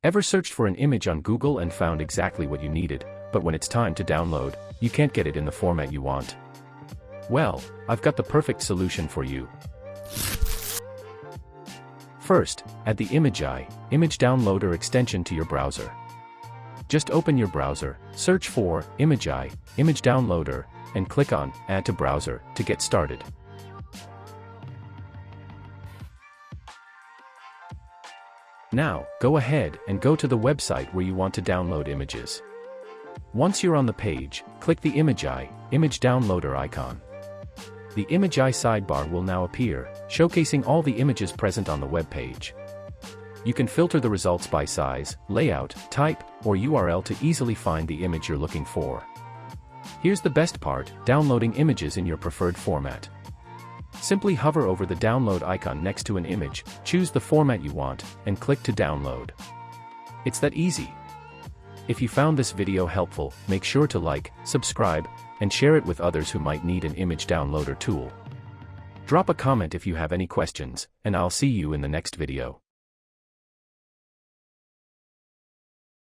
Ever searched for an image on Google and found exactly what you needed, but when it's time to download, you can't get it in the format you want? Well, I've got the perfect solution for you. First, add the Imageye image downloader extension to your browser. Just open your browser, search for Imageye image downloader, and click on Add to Browser to get started. Now, go ahead and go to the website where you want to download images. Once you're on the page, click the Imageye image downloader icon. The Imageye sidebar will now appear, showcasing all the images present on the web page. You can filter the results by size, layout, type, or URL to easily find the image you're looking for. Here's the best part: downloading images in your preferred format. Simply hover over the download icon next to an image, choose the format you want, and click to download. It's that easy. If you found this video helpful, make sure to like, subscribe, and share it with others who might need an image downloader tool. Drop a comment if you have any questions, and I'll see you in the next video.